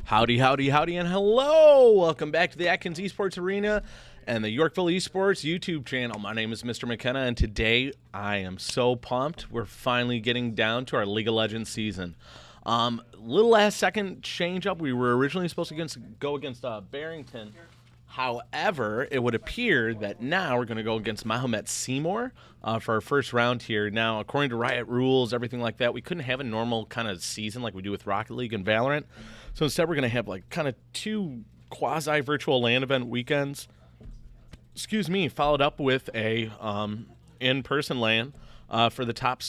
Howdy, howdy, howdy, and hello! Welcome back to the Atkins Esports Arena and the Yorkville Esports YouTube channel. My name is Mr. McKenna, and today I am so pumped. We're finally getting down to our League of Legends season. Little last second change up. We were originally supposed to go against Barrington. However, it would appear that now we're going to go against Mahomet-Seymour for our first round here. Now, according to Riot rules, everything like that, we couldn't have a normal kind of season like we do with Rocket League and Valorant. So instead, we're going to have like kind of two quasi-virtual LAN event weekends. Followed up with a in-person LAN for the top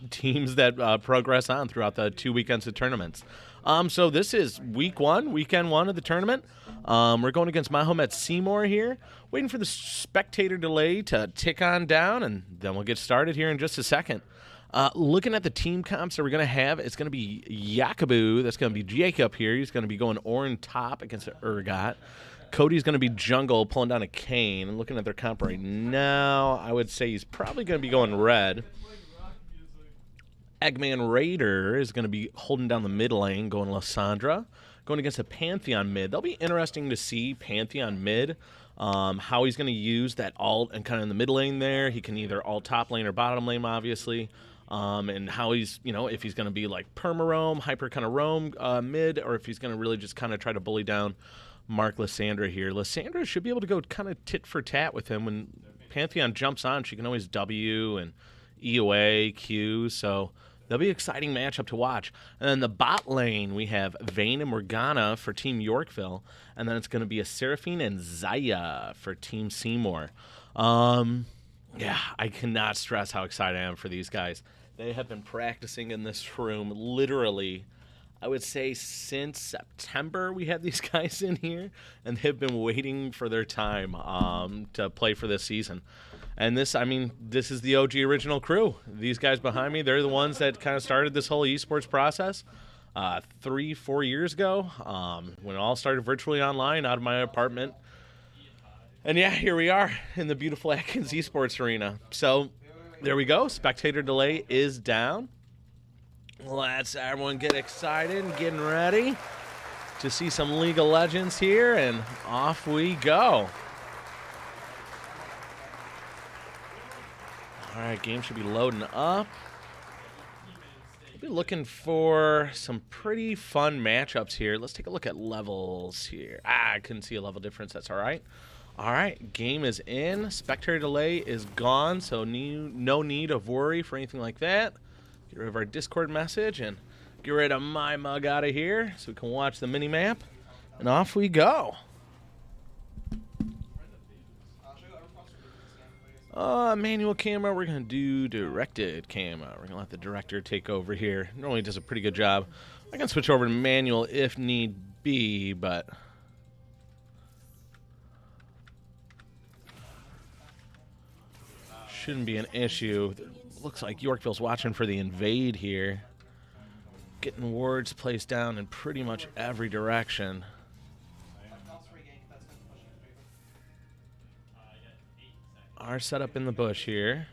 teams that progress on throughout the 2 weekends of tournaments. So this is weekend one of the tournament. We're going against Mahomet-Seymour here, waiting for the spectator delay to tick on down, and then we'll get started here in just a second. Looking at the team comps that we're going to have, it's going to be Yakubu. That's going to be Jacob here. He's going to be going Orin top against Urgot. Cody's going to be jungle, pulling down a Kane. And looking at their comp right now, I would say he's probably going to be going red. Eggman Raider is going to be holding down the mid lane, going Lysandra. Going against a Pantheon mid. That'll be interesting to see Pantheon mid, how he's going to use that alt and kind of in the mid lane there. He can either alt top lane or bottom lane, obviously. And how he's, if he's going to be like perma-roam, hyper kind of roam mid, or if he's going to really just kind of try to bully down Mark Lysandra here. Lysandra should be able to go kind of tit for tat with him. When Pantheon jumps on, she can always W and EOA, Q, so that'll be an exciting matchup to watch. And then the bot lane, we have Vayne and Morgana for Team Yorkville, and then it's going to be a Seraphine and Zaya for Team Seymour. Yeah, I cannot stress how excited I am for these guys. They have been practicing in this room literally, I would say, since September we had these guys in here, and they've been waiting for their time to play for this season. And this is the OG original crew. These guys behind me, they're the ones that kind of started this whole esports process 3-4 years ago when it all started virtually online out of my apartment. And yeah, here we are in the beautiful Atkins Esports Arena. So there we go. Spectator delay is down. Let's everyone get excited and getting ready to see some League of Legends here, and off we go. All right, game should be loading up. We'll be looking for some pretty fun matchups here. Let's take a look at levels here. I couldn't see a level difference. That's all right. All right, game is in. Spectator delay is gone, so no need of worry for anything like that. Get rid of our Discord message and get rid of my mug out of here so we can watch the mini-map. And off we go. Manual camera, we're going to do directed camera. We're going to let the director take over here. Normally does a pretty good job. I can switch over to manual if need be, but shouldn't be an issue. Looks like Yorkville's watching for the invade here. Getting wards placed down in pretty much every direction. Our setup in the bush here.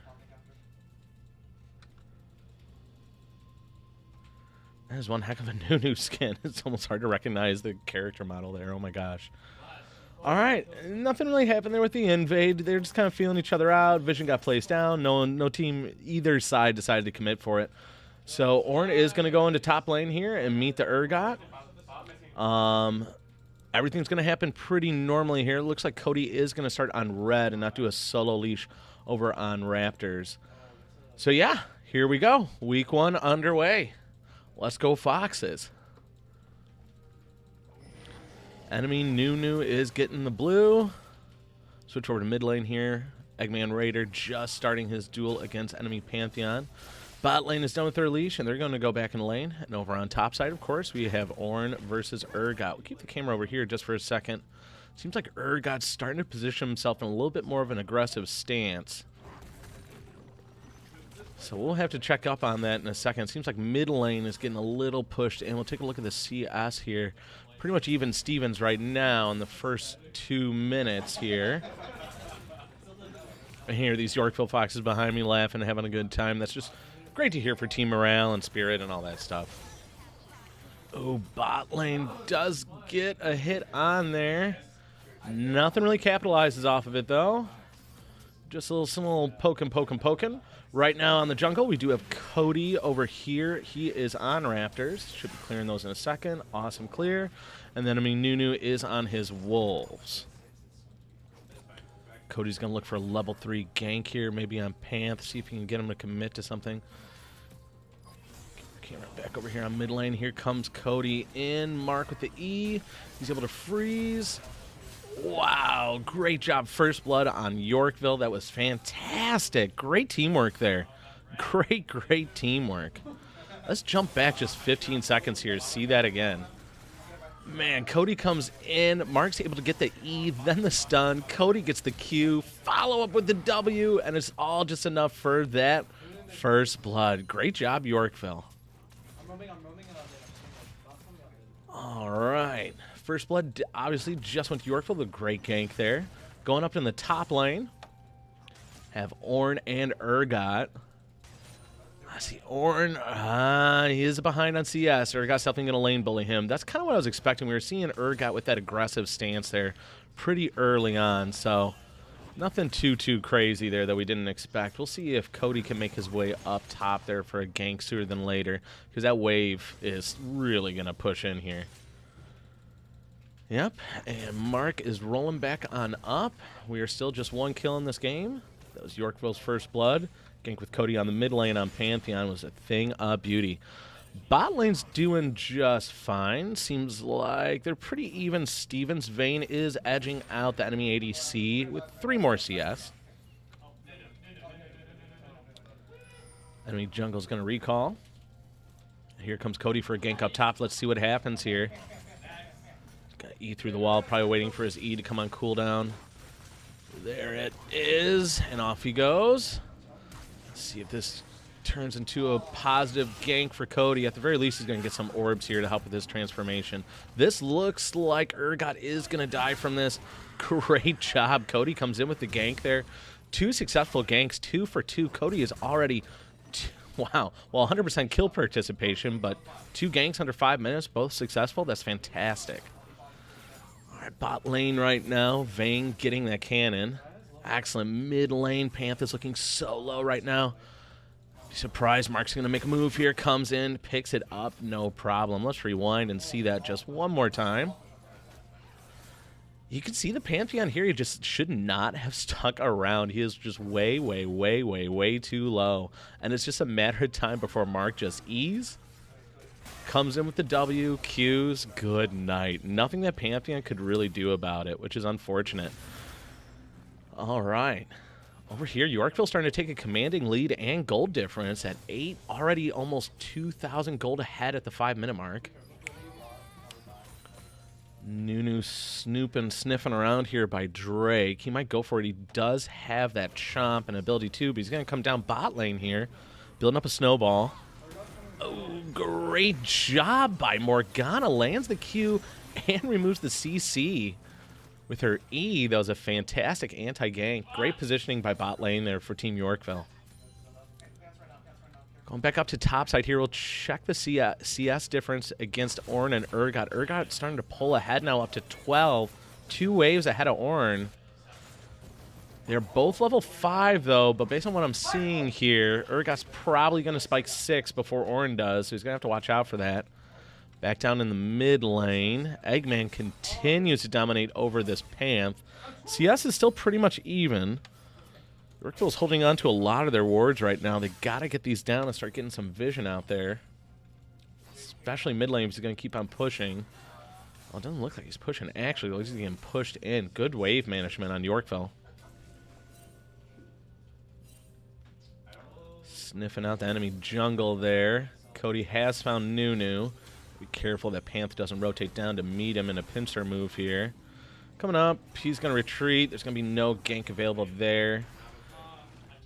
That is one heck of a new skin. It's almost hard to recognize the character model there. Oh my gosh. All right, nothing really happened there with the invade. They're just kind of feeling each other out. Vision got placed down. No team either side decided to commit for it. So Orn is going to go into top lane here and meet the Urgot. Everything's going to happen pretty normally here. It looks like Cody is going to start on red and not do a solo leash over on Raptors. So yeah, here we go. Week one underway. Let's go Foxes. Enemy Nunu is getting the blue. Switch over to mid lane here. Eggman Raider just starting his duel against enemy Pantheon. Bot lane is done with their leash, and they're going to go back in lane. And over on top side, of course, we have Orn versus Urgot. We'll keep the camera over here just for a second. Seems like Urgot's starting to position himself in a little bit more of an aggressive stance. So we'll have to check up on that in a second. Seems like mid lane is getting a little pushed, and we'll take a look at the CS here. Pretty much even Stevens right now in the first 2 minutes here. I hear these Yorkville Foxes behind me laughing and having a good time. That's just great to hear for team morale and spirit and all that stuff. Oh, bot lane does get a hit on there. Nothing really capitalizes off of it, though. Just some little poking. Right now on the jungle, we do have Cody over here. He is on Raptors. Should be clearing those in a second. Awesome clear. And then, Nunu is on his Wolves. Cody's going to look for a level 3 gank here, maybe on Panth, see if he can get him to commit to something. Camera back over here on mid lane. Here comes Cody in. Mark with the E. He's able to freeze. Wow, great job. First blood on Yorkville. That was fantastic. Great teamwork there. Great teamwork. Let's jump back just 15 seconds here to see that again. Man, Cody comes in. Mark's able to get the E, then the stun. Cody gets the Q, follow up with the W, and it's all just enough for that first blood. Great job, Yorkville. All right. First blood obviously just went to Yorkville. The great gank there. Going up in the top lane, have Ornn and Urgot. I see Ornn. He is behind on CS. Urgot's definitely going to lane bully him. That's kind of what I was expecting. We were seeing Urgot with that aggressive stance there pretty early on. So nothing too crazy there that we didn't expect. We'll see if Cody can make his way up top there for a gank sooner than later, because that wave is really going to push in here. Yep, and Mark is rolling back on up. We are still just 1 kill in this game. That was Yorkville's first blood. Gank with Cody on the mid lane on Pantheon was a thing of beauty. Bot lane's doing just fine. Seems like they're pretty even. Stevens Vayne is edging out the enemy ADC with 3 more CS. Enemy jungle's going to recall. Here comes Cody for a gank up top. Let's see what happens here. Got E through the wall, probably waiting for his E to come on cooldown. There it is, and off he goes. Let's see if this turns into a positive gank for Cody. At the very least, he's going to get some orbs here to help with his transformation. This looks like Urgot is going to die from this. Great job. Cody comes in with the gank there. 2 successful ganks, 2 for 2. Cody is already, wow, well, 100% kill participation, but 2 ganks under 5 minutes, both successful. That's fantastic. All right, bot lane right now. Vayne getting that cannon. Excellent mid lane. Panthers looking so low right now. Be surprised. Mark's going to make a move here. Comes in, picks it up. No problem. Let's rewind and see that just one more time. You can see the Pantheon here. He just should not have stuck around. He is just way too low. And it's just a matter of time before Mark just E's. Comes in with the W, Qs, good night. Nothing that Pantheon could really do about it, which is unfortunate. All right. Over here, Yorkville starting to take a commanding lead and gold difference at 8. Already almost 2,000 gold ahead at the 5-minute mark. Nunu sniffing around here by Drake. He might go for it. He does have that chomp and ability too, but he's going to come down bot lane here, building up a snowball. Oh, great job by Morgana. Lands the Q and removes the CC with her E. That was a fantastic anti-gank. Great positioning by bot lane there for Team Yorkville. Going back up to top side here, we'll check the CS difference against Ornn and Urgot. Urgot starting to pull ahead now up to 12. 2 waves ahead of Ornn. They're both level 5, though, but based on what I'm seeing here, Urgot's probably going to spike 6 before Ornn does, so he's going to have to watch out for that. Back down in the mid lane, Eggman continues to dominate over this Panth. CS is still pretty much even. Yorkville's holding on to a lot of their wards right now. They got to get these down and start getting some vision out there. Especially mid lane, he's going to keep on pushing. Well, it doesn't look like he's pushing. Actually, it looks like he's getting pushed in. Good wave management on Yorkville. Sniffing out the enemy jungle there. Cody has found Nunu. Be careful that Panth doesn't rotate down to meet him in a pincer move here. Coming up, he's going to retreat. There's going to be no gank available there.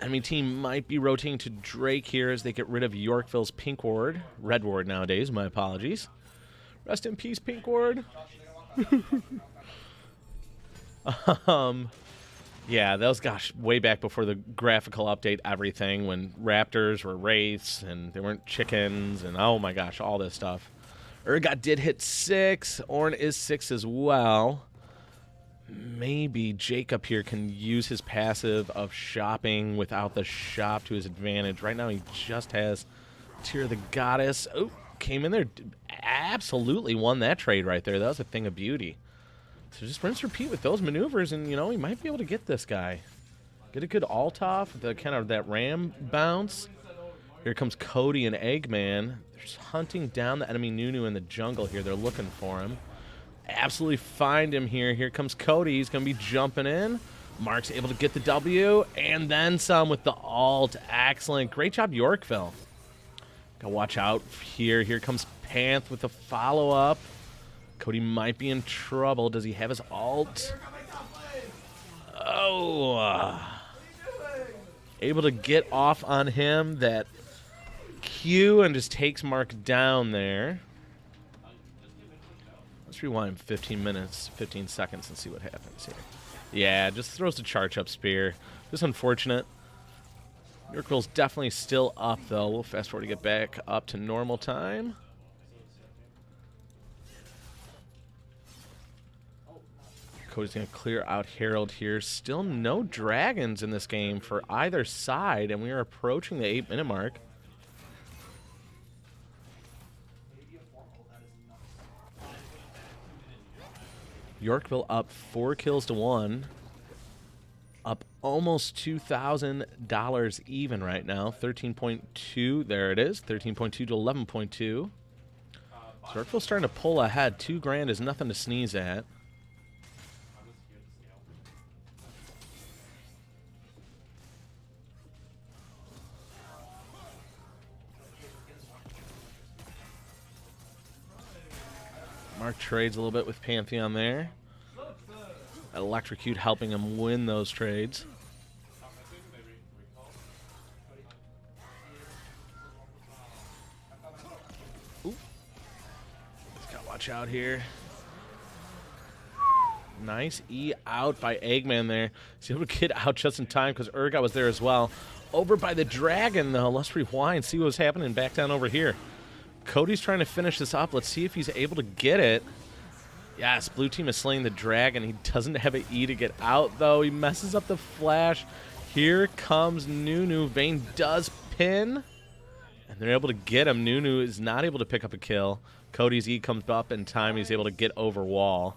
Enemy team might be rotating to Drake here as they get rid of Yorkville's pink ward. Red ward nowadays, my apologies. Rest in peace, pink ward. Yeah, that was, gosh, way back before the graphical update everything, when raptors were wraiths and they weren't chickens and, oh my gosh, all this stuff. Urgot did hit 6. Ornn is 6 as well. Maybe Jacob here can use his passive of shopping without the shop to his advantage. Right now he just has Tear of the Goddess. Oh, came in there. Absolutely won that trade right there. That was a thing of beauty. So just rinse repeat with those maneuvers, and, you know, he might be able to get this guy. Get a good alt off, the kind of that ram bounce. Here comes Cody and Eggman. They're just hunting down the enemy Nunu in the jungle here. They're looking for him. Absolutely find him here. Here comes Cody. He's going to be jumping in. Mark's able to get the W, and then some with the alt. Excellent. Great job, Yorkville. Got to watch out here. Here comes Panth with the follow-up. Cody might be in trouble. Does he have his alt? Oh. Able to get off on him. That Q and just takes Mark down there. Let's rewind 15 seconds and see what happens here. Yeah, just throws the charge up spear. Just unfortunate. Yorkville's definitely still up, though. We'll fast forward to get back up to normal time. Cody's going to clear out Herald here. Still no dragons in this game for either side, and we are approaching the 8-minute mark. Yorkville up 4 kills to 1. Up almost $2,000 even right now. 13.2. There it is. 13.2 to 11.2. So Yorkville's starting to pull ahead. $2,000 is nothing to sneeze at. Mark trades a little bit with Pantheon there. Electrocute helping him win those trades. Ooh. Just gotta watch out here. Nice E out by Eggman there. He's able to get out just in time because Urgot was there as well. Over by the dragon, though. Let's rewind, see what's happening back down over here. Cody's trying to finish this up. Let's see if he's able to get it. Yes, blue team is slaying the dragon. He doesn't have an E to get out, though. He messes up the flash. Here comes Nunu. Vayne does pin, and they're able to get him. Nunu is not able to pick up a kill. Cody's E comes up in time. He's able to get over wall.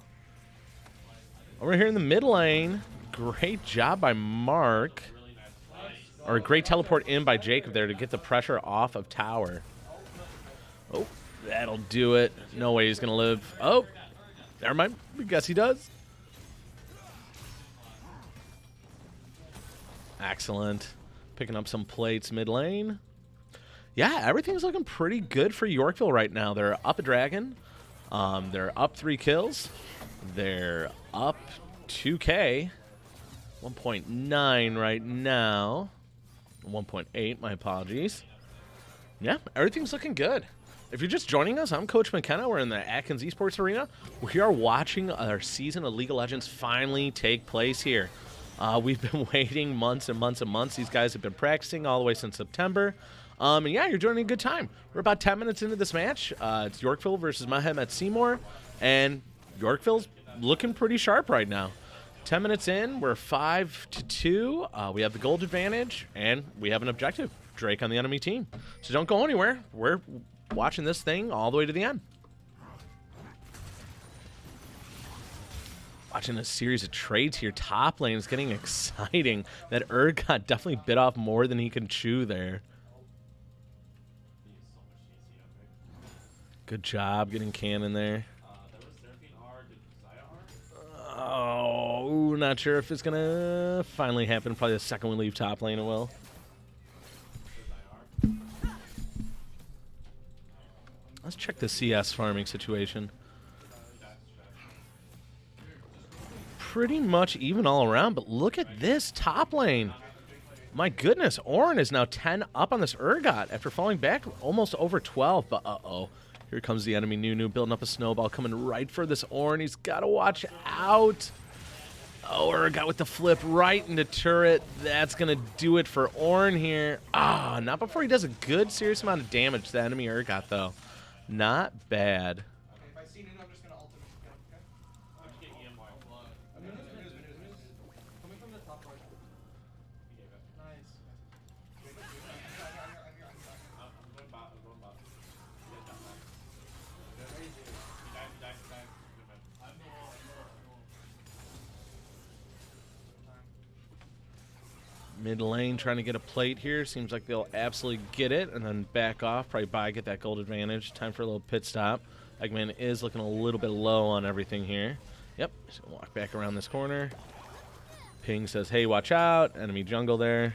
Over here in the mid lane, great job by Mark. Or a great teleport in by Jacob there to get the pressure off of tower. Oh, that'll do it. No way he's going to live. Oh, never mind. I guess he does. Excellent. Picking up some plates mid lane. Yeah, everything's looking pretty good for Yorkville right now. They're up a dragon. They're up 3 kills. They're up 2K. 1.9 right now. 1.8, my apologies. Yeah, everything's looking good. If you're just joining us, I'm Coach McKenna. We're in the Atkins Esports Arena. We are watching our season of League of Legends finally take place here. We've been waiting months and months and months. These guys have been practicing all the way since September. And yeah, you're joining a good time. We're about 10 minutes into this match. It's Yorkville versus Mahomet-Seymour, and Yorkville's looking pretty sharp right now. 10 minutes in, we're 5-2. We have the gold advantage, and we have an objective. Drake on the enemy team. So don't go anywhere. We're watching this thing all the way to the end. Watching a series of trades here. Top lane is getting exciting. That Urgot definitely bit off more than he can chew there. Good job getting Cannon there. Oh, not sure if it's going to finally happen. Probably the second we leave top lane it will. Let's check the CS farming situation. Pretty much even all around, but look at this top lane. My goodness, Ornn is now 10 up on this Urgot after falling back almost over 12, but uh-oh. Here comes the enemy Nunu building up a snowball, coming right for this Ornn. He's got to watch out. Oh, Urgot with the flip right into turret. That's going to do it for Ornn here. Ah, not before he does a good, serious amount of damage to the enemy Urgot, though. Not bad. Mid lane trying to get a plate here. Seems like they'll absolutely get it and then back off. Probably buy, get that gold advantage. Time for a little pit stop. Eggman is looking a little bit low on everything here. Yep, just gonna walk back around this corner. Ping says, hey, watch out. Enemy jungle there.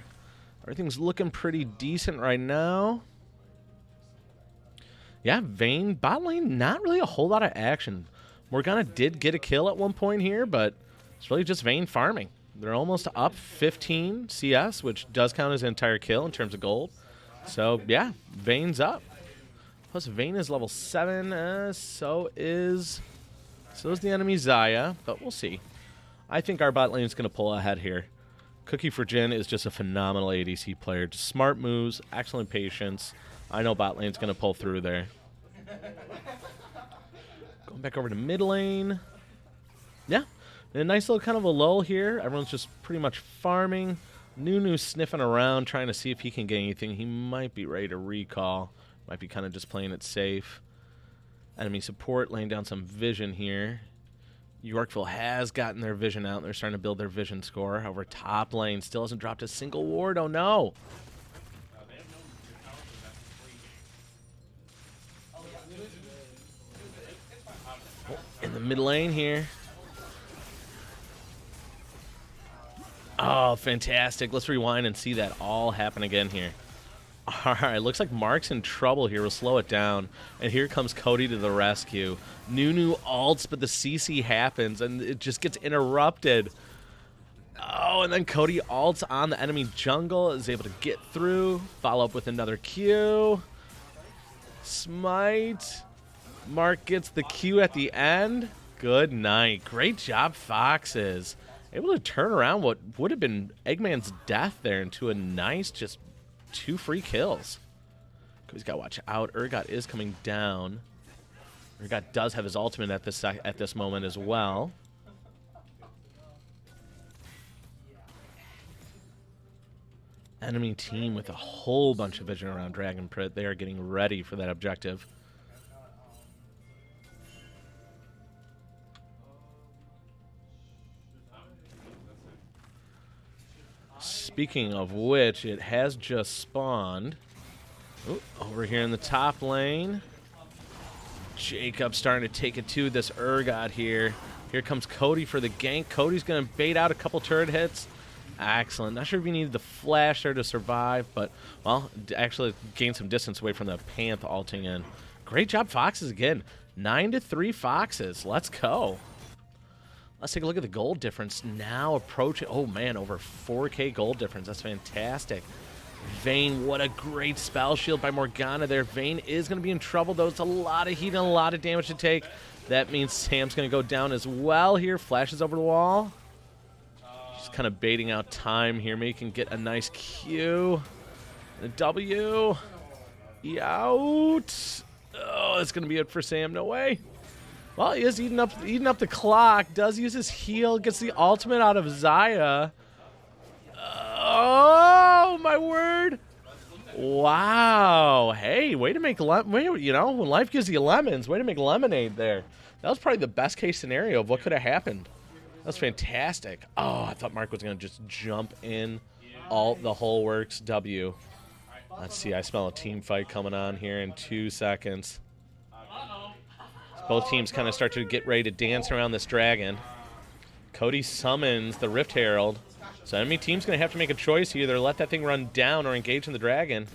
Everything's looking pretty decent right now. Yeah, Vayne, bot lane, not really a whole lot of action. Morgana did get a kill at one point here, but it's really just Vayne farming. They're almost up 15 CS, which does count as an entire kill in terms of gold. So, yeah, Vayne's up. Plus, Vayne is level 7, so is the enemy Xayah, but we'll see. I think our bot lane is going to pull ahead here. Cookie for Jhin is just a phenomenal ADC player. Just smart moves, excellent patience. I know bot lane's going to pull through there. Going back over to mid lane. Yeah. A nice little kind of a lull here. Everyone's just pretty much farming. Nunu sniffing around, trying to see if he can get anything. He might be ready to recall. Might be kind of just playing it safe. Enemy support laying down some vision here. Yorkville has gotten their vision out. They're starting to build their vision score. However, top lane still hasn't dropped a single ward. Oh, no. Oh, in the mid lane here. Oh, fantastic. Let's rewind and see that all happen again here. All right, looks like Mark's in trouble here. We'll slow it down. And here comes Cody to the rescue. Nunu ults, but the CC happens, and it just gets interrupted. Oh, and then Cody ults on the enemy jungle, is able to get through. Follow up with another Q. Smite. Mark gets the Q at the end. Good night. Great job, Foxes. Able to turn around what would have been Eggman's death there into a nice, just 2 free kills. He's got to watch out. Urgot is coming down. Urgot does have his ultimate at this moment as well. Enemy team with a whole bunch of vision around Dragon Prit. They are getting ready for that objective. Speaking of which, it has just spawned. Ooh, over here in the top lane. Jacob starting to take it to this Urgot here. Here comes Cody for the gank. Cody's going to bait out a couple turret hits. Excellent. Not sure if he needed the flash there to survive, but, well, actually gain some distance away from the Panth ulting in. Great job, Foxes again. 9-3 Foxes. Let's go. Let's take a look at the gold difference now approaching. Oh, man, over 4K gold difference. That's fantastic. Vayne, what a great spell shield by Morgana there. Vayne is going to be in trouble, though. It's a lot of heat and a lot of damage to take. That means Sam's going to go down as well here. Flashes over the wall. Just kind of baiting out time here. Maybe he can get a nice Q. A W. E out. Oh, that's going to be it for Sam. No way. Well, he is eating up the clock. Does use his heal. Gets the ultimate out of Xayah. Oh, my word. Wow. Hey, way to make, you know, when life gives you lemons, way to make lemonade there. That was probably the best case scenario of what could have happened. That's fantastic. Oh, I thought Mark was going to just jump in. Alt the whole works. W. Let's see. I smell a team fight coming on here in 2 seconds. Both teams kind of start to get ready to dance around this dragon. Cody summons the Rift Herald. So enemy team's going to have to make a choice. Either let that thing run down or engage in the dragon.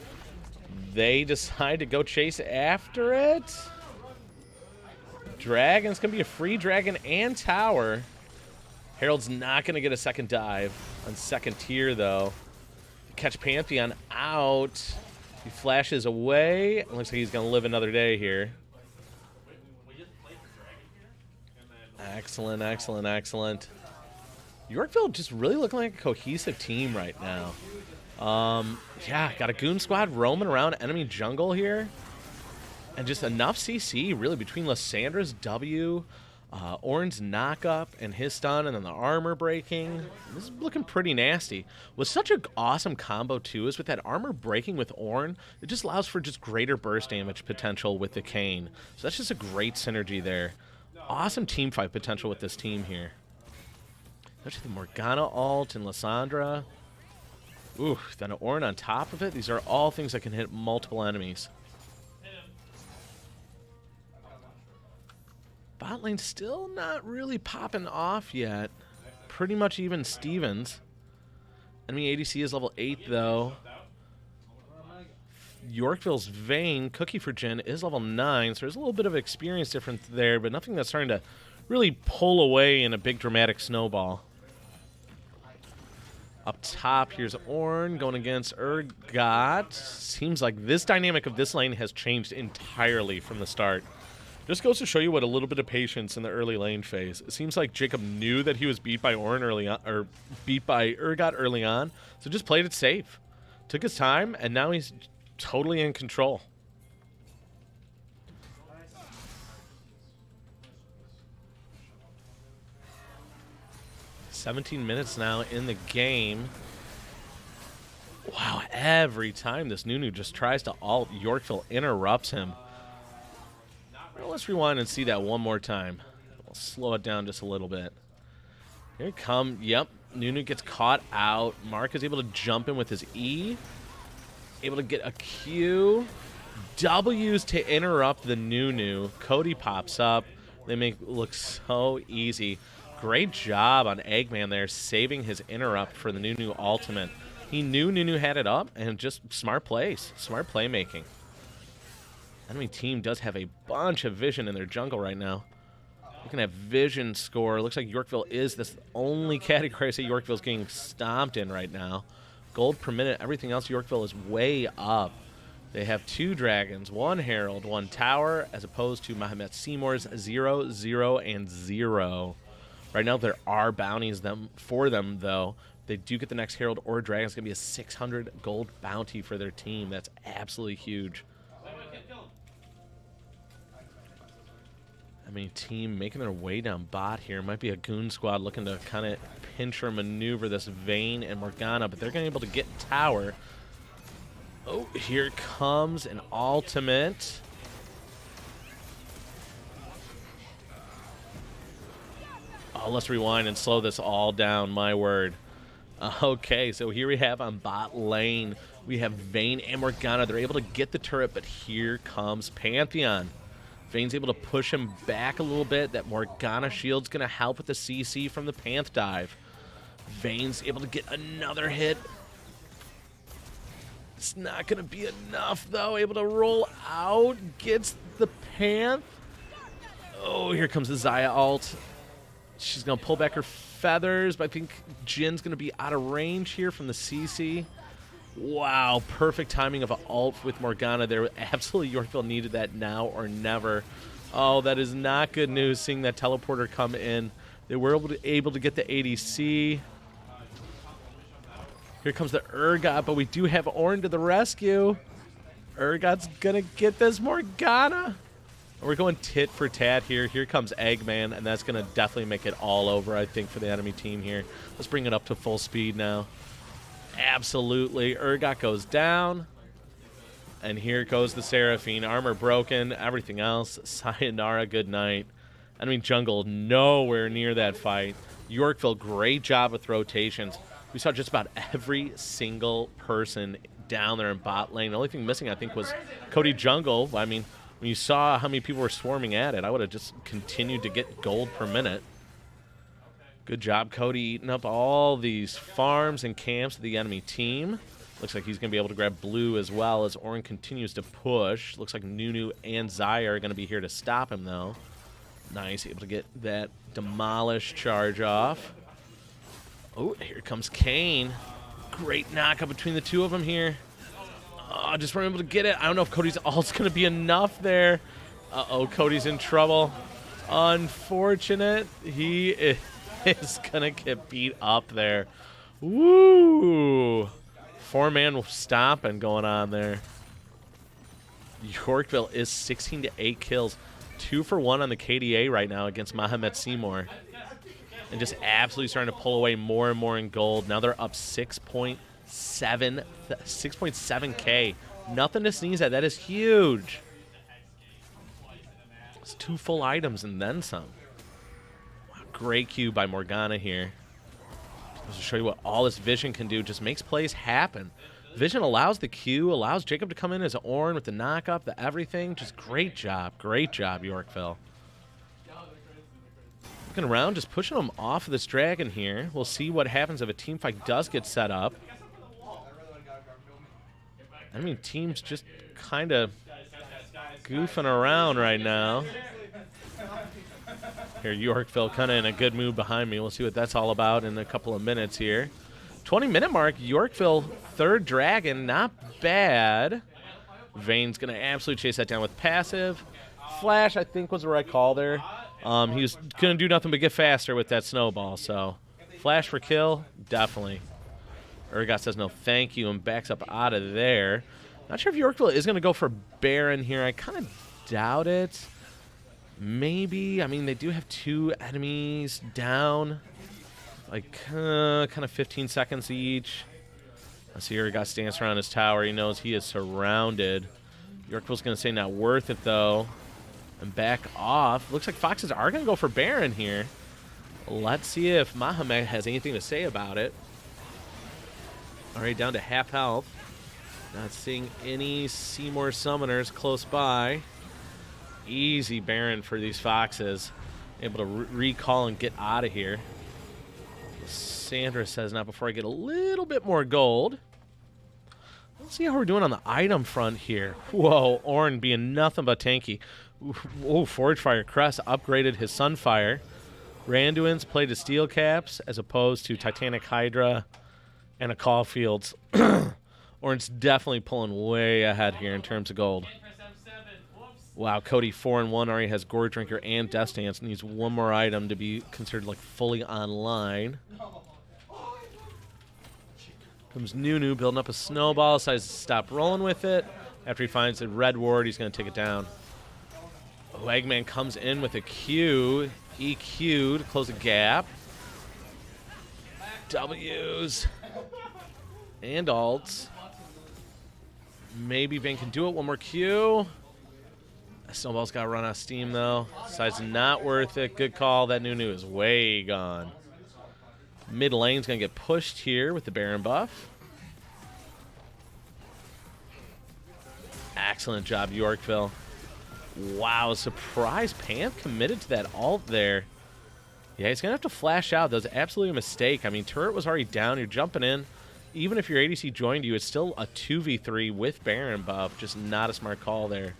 They decide to go chase after it. Dragon's going to be a free dragon and tower. Herald's not going to get a second dive on second tier, though. Catch Pantheon out. He flashes away. It looks like he's going to live another day here. Excellent, excellent, excellent. Yorkville just really looking like a cohesive team right now. Yeah, got a goon squad roaming around enemy jungle here. And just enough CC, really, between Lissandra's W, Ornn's knock-up, and his stun, and then the armor breaking. This is looking pretty nasty. What's such an awesome combo, too, is with that armor breaking with Ornn, it just allows for just greater burst damage potential with the Kayn. So that's just a great synergy there. Awesome team fight potential with this team here. Especially the Morgana ult and Lissandra. Ooh, then an Ornn on top of it. These are all things that can hit multiple enemies. Bot lane still not really popping off yet. Pretty much even Stevens. Enemy ADC is level 8 though. Yorkville's Vayne, Cookie for Jhin, is level 9, so there's a little bit of experience difference there, but nothing that's starting to really pull away in a big dramatic snowball. Up top, here's Ornn going against Urgot. Seems like this dynamic of this lane has changed entirely from the start. Just goes to show you what a little bit of patience in the early lane phase. It seems like Jacob knew that he was beat by Ornn early on, or beat by Urgot early on, so just played it safe. Took his time, and now he's totally in control. $17 minutes now in the game. Wow, every time this Nunu just tries to ult, Yorkville interrupts him. Well, let's rewind and see that one more time. We'll slow it down just a little bit. Here it comes. Yep, Nunu gets caught out. Mark is able to jump in with his E. Able to get a Q. W's to interrupt the Nunu. Cody pops up. They make it look so easy. Great job on Eggman there, saving his interrupt for the Nunu ultimate. He knew Nunu had it up, and just smart plays. Smart playmaking. Enemy team does have a bunch of vision in their jungle right now. Looking at vision score, looks like Yorkville is the only category I say Yorkville's getting stomped in right now. Gold per minute, everything else Yorkville is way up. They have 2 dragons, 1 herald, 1 tower, as opposed to Mahomet-Seymour's 0, 0, and 0. Right now there are bounties for them, though. They do get the next herald or dragon. It's going to be a 600 gold bounty for their team. That's absolutely huge. I mean, team making their way down bot here. Might be a goon squad looking to kind of pinch or maneuver this Vayne and Morgana, but they're going to be able to get tower. Oh, here comes an ultimate. Oh, let's rewind and slow this all down, my word. Okay, so here we have on bot lane, we have Vayne and Morgana. They're able to get the turret, but here comes Pantheon. Vayne's able to push him back a little bit. That Morgana shield's going to help with the CC from the Panth dive. Vayne's able to get another hit. It's not going to be enough, though. Able to roll out. Gets the Panth. Oh, here comes the Xayah ult. She's going to pull back her feathers, but I think Jin's going to be out of range here from the CC. Wow, perfect timing of an ult with Morgana there. Absolutely, Yorkville needed that now or never. Oh, that is not good news, seeing that teleporter come in. They were able to get the ADC. Here comes the Urgot, but we do have Ornn to the rescue. Urgot's going to get this Morgana. We're going tit for tat here. Here comes Eggman, and that's going to definitely make it all over, I think, for the enemy team here. Let's bring it up to full speed now. Absolutely. Urgot goes down. And here goes the Seraphine. Armor broken. Everything else. Sayonara, good night. Enemy jungle nowhere near that fight. Yorkville, great job with rotations. We saw just about every single person down there in bot lane. The only thing missing, I think, was Cody Jungle. I mean, when you saw how many people were swarming at it, I would have just continued to get gold per minute. Good job, Cody, eating up all these farms and camps of the enemy team. Looks like he's going to be able to grab blue as well as Ornn continues to push. Looks like Nunu and Xayah are going to be here to stop him, though. Nice, able to get that demolish charge off. Oh, here comes Kayn. Great knockup between the two of them here. Oh, just weren't able to get it. I don't know if Cody's ult's going to be enough there. Uh-oh, Cody's in trouble. Unfortunate. He is going to get beat up there. Woo! Four-man stomping going on there. Yorkville is 16-8 kills. 2 for 1 on the KDA right now against Mahomet-Seymour. And just absolutely starting to pull away more and more in gold. Now they're up 6.7K. Nothing to sneeze at. That is huge. It's 2 full items and then some. Wow, great Q by Morgana here. Just to show you what all this vision can do. Just makes plays happen. Vision allows the Q, allows Jacob to come in as an Ornn with the knock-up, the everything. Just great job, Yorkville. Looking around, just pushing him off of this dragon here. We'll see what happens if a team fight does get set up. I mean, team's just kind of goofing around right now. Here, Yorkville kind of in a good mood behind me. We'll see what that's all about in a couple of minutes here. 20-minute mark, Yorkville, 3rd dragon, not bad. Vane's going to absolutely chase that down with passive. Flash, I think, was the right call there. He was going to do nothing but get faster with that snowball, so flash for kill, definitely. Urgot says no thank you and backs up out of there. Not sure if Yorkville is going to go for Baron here. I kind of doubt it. Maybe. I mean, they do have 2 enemies down. Like, kind of 15 seconds each. I see Urgot stance around his tower. He knows he is surrounded. Yorkville's going to say not worth it, though. And back off. Looks like Foxes are going to go for Baron here. Let's see if Mahomet has anything to say about it. Already down to half health. Not seeing any Seymour summoners close by. Easy Baron for these Foxes. Able to recall and get out of here. Sandra says, not before I get a little bit more gold. Let's see how we're doing on the item front here. Whoa, Ornn being nothing but tanky. Oh, Forge Fire Crest upgraded his Sunfire. Randuin's played his Steel Caps as opposed to Titanic Hydra and a Caulfield's. Ornn's definitely pulling way ahead here in terms of gold. Wow, Cody 4-1 already has Gore Drinker and Death Stance. Needs one more item to be considered like fully online. Comes Nunu building up a snowball, decides to stop rolling with it. After he finds the red ward, he's going to take it down. Oh, Eggman comes in with a Q. EQ to close the gap. W's. And alts. Maybe Vane can do it. One more Q. Snowball's got to run out of steam, though. Decides not worth it. Good call. That Nunu is way gone. Mid lane's going to get pushed here with the Baron buff. Excellent job, Yorkville. Wow, surprise. Panth committed to that ult there. Yeah, he's going to have to flash out. That was absolutely a mistake. I mean, turret was already down. You're jumping in. Even if your ADC joined you, it's still a 2v3 with Baron buff. Just not a smart call there.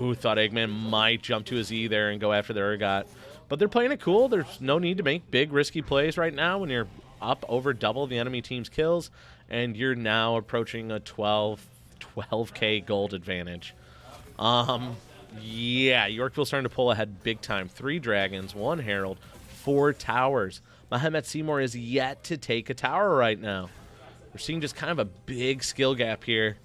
Ooh, thought Eggman might jump to his E there and go after the Urgot. But they're playing it cool. There's no need to make big, risky plays right now when you're up over double the enemy team's kills, and you're now approaching a 12K gold advantage. Yeah, Yorkville's starting to pull ahead big time. 3 dragons, 1 herald, 4 towers. Mahomet-Seymour is yet to take a tower right now. We're seeing just kind of a big skill gap here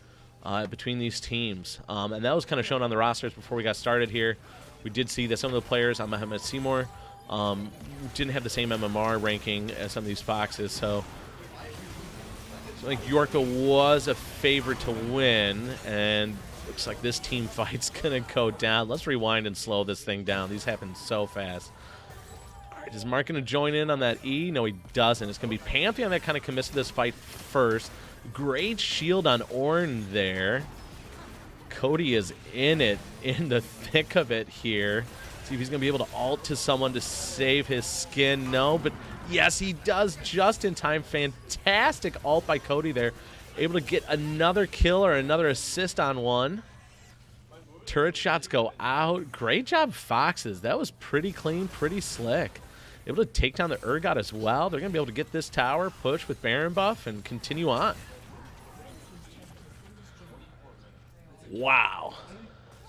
between these teams. And that was kind of shown on the rosters before we got started here. We did see that some of the players on Mahomet-Seymour didn't have the same MMR ranking as some of these Foxes, so I think Yorkville was a favorite to win, and looks like this team fight's going to go down. Let's rewind and slow this thing down. These happen so fast. All right, is Mark going to join in on that E? No, he doesn't. It's going to be Pantheon that kind of commits to this fight first. Great shield on Ornn there. Cody is in it, in the thick of it here. See if he's going to be able to ult to someone to save his skin. No, but yes, he does just in time. Fantastic ult by Cody there. Able to get another kill or another assist on one. Turret shots go out. Great job, Foxes. That was pretty clean, pretty slick. Able to take down the Urgot as well. They're going to be able to get this tower, push with Baron buff, and continue on. Wow.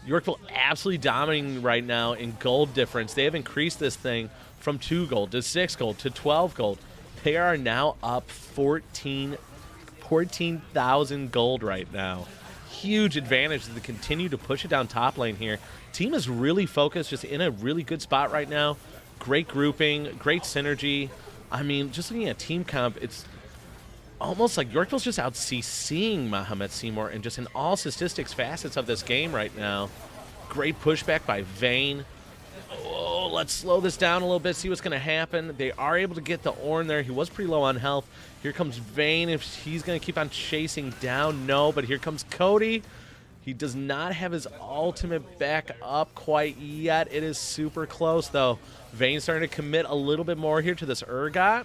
Yorkville absolutely dominating right now in gold difference. They have increased this thing from 2 gold to 6 gold to 12 gold. They are now up 14,000 gold right now. huge advantage as they continue to push it down top lane here. Team is really focused, just in a really good spot right now. Great grouping, great synergy. I mean, just looking at team comp, it's almost like Yorkville's just out CCing Mahomet-Seymour and just in all statistics facets of this game right now. Great pushback by Vayne. Oh, let's slow this down a little bit, see what's going to happen. They are able to get the Ornn there. He was pretty low on health. Here comes Vayne. If he's going to keep on chasing down, no, but here comes Cody. He does not have his ultimate back up quite yet. It is super close, though. Vayne's starting to commit a little bit more here to this Urgot.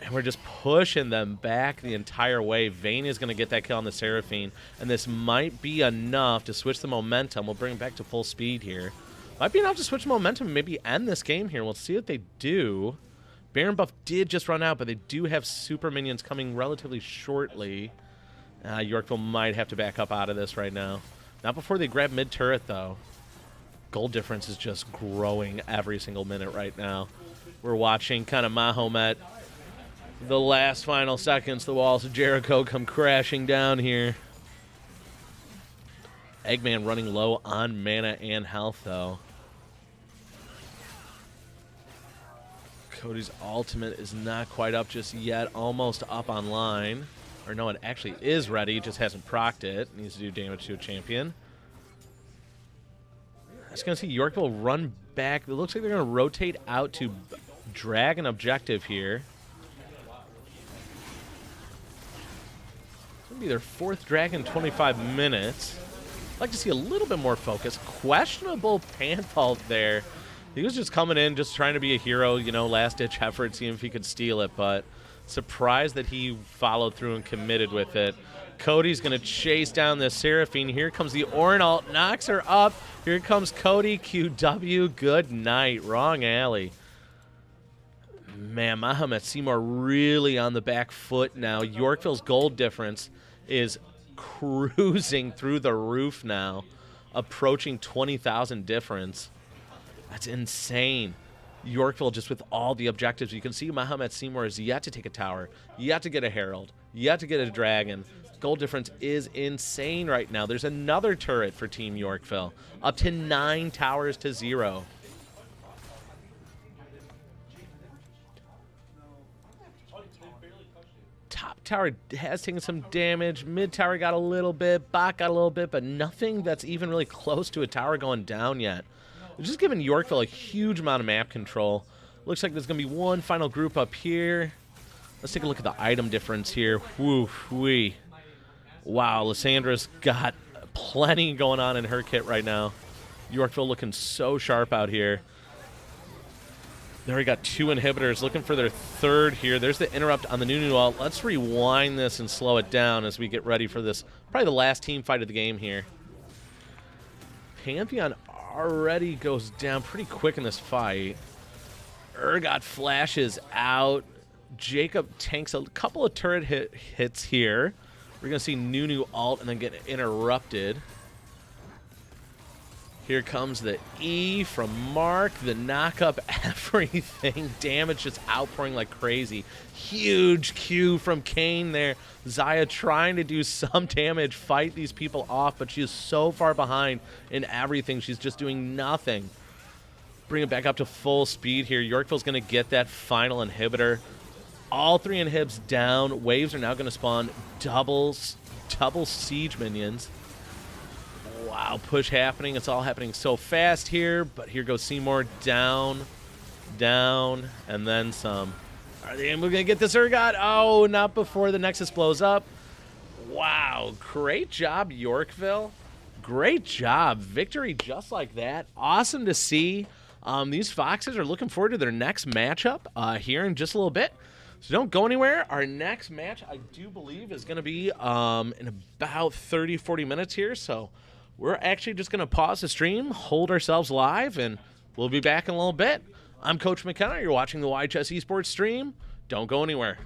And we're just pushing them back the entire way. Vayne is going to get that kill on the Seraphine. And this might be enough to switch the momentum. We'll bring it back to full speed here. Might be enough to switch momentum and maybe end this game here. We'll see what they do. Baron buff did just run out, but they do have super minions coming relatively shortly. Yorkville might have to back up out of this right now. Not before they grab mid-turret, though. Gold difference is just growing every single minute right now. We're watching kind of Mahomet. The last final seconds, the walls of Jericho come crashing down here. Eggman running low on mana and health, though. Cody's ultimate is not quite up just yet. Almost up online. Or no, it actually is ready. Just hasn't procced it. Needs to do damage to a champion. I'm just going to see Yorkville run back. It looks like they're going to rotate out to drag an objective here. It's going to be their fourth drag in 25 minutes. I'd like to see a little bit more focus. Questionable Panfault there. He was just coming in, just trying to be a hero, you know, last-ditch effort, seeing if he could steal it, but surprised that he followed through and committed with it. Cody's going to chase down the Seraphine. Here comes the Ornn ult, knocks her up. Here comes Cody, QW, good night. Wrong alley. Man, Mahomet-Seymour really on the back foot now. Yorkville's gold difference is cruising through the roof now, approaching 20,000 difference. That's insane. Yorkville just with all the objectives. You can see Mahomet-Seymour is yet to take a tower, yet to get a herald, yet to get a dragon. Gold difference is insane right now. There's another turret for Team Yorkville, up to 9 towers to 0. Top tower has taken some damage. Mid tower got a little bit. Bot got a little bit, but nothing that's even really close to a tower going down yet. It's just giving Yorkville a huge amount of map control. Looks like there's going to be one final group up here. Let's take a look at the item difference here. Woo-wee. Wow, Lyssandra's got plenty going on in her kit right now. Yorkville looking so sharp out here. There we got 2 inhibitors looking for their third here. There's the interrupt on the Nunu ult. Let's rewind this and slow it down as we get ready for this. Probably the last team fight of the game here. Pantheon already goes down pretty quick in this fight. Urgot flashes out. Jacob tanks a couple of turret hits here. We're going to see Nunu ult and then get interrupted. Here comes the E from Mark, the knock up everything. Damage just outpouring like crazy. Huge Q from Kane there. Xayah trying to do some damage, fight these people off, but she is so far behind in everything. She's just doing nothing. Bring it back up to full speed here. Yorkville's going to get that final inhibitor. All 3 inhibs down. Waves are now going to spawn double siege minions. Wow, push happening. It's all happening so fast here, but here goes Seymour down, and then some. Are they going to get this Urgot? Oh, not before the Nexus blows up. Wow, great job, Yorkville. Great job. Victory just like that. Awesome to see. These Foxes are looking forward to their next matchup here in just a little bit. So don't go anywhere. Our next match, I do believe, is going to be in about 30, 40 minutes here, so we're actually just going to pause the stream, hold ourselves live, and we'll be back in a little bit. I'm Coach McKenna. You're watching the IHSEA Esports stream. Don't go anywhere.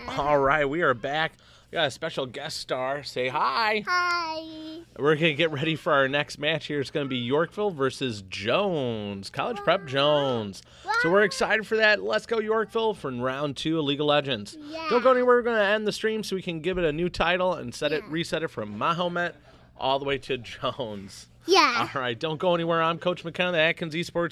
All right, we are back. We got a special guest star. Say hi. Hi. We're going to get ready for our next match here. It's going to be Yorkville versus Jones, College Prep Jones. So we're excited for that. Let's go Yorkville for round 2 of League of Legends. Yeah. Don't go anywhere. We're going to end the stream so we can give it a new title and reset it from Mahomet all the way to Jones. Yeah. All right, don't go anywhere. I'm Coach McKenna, the Atkins Esports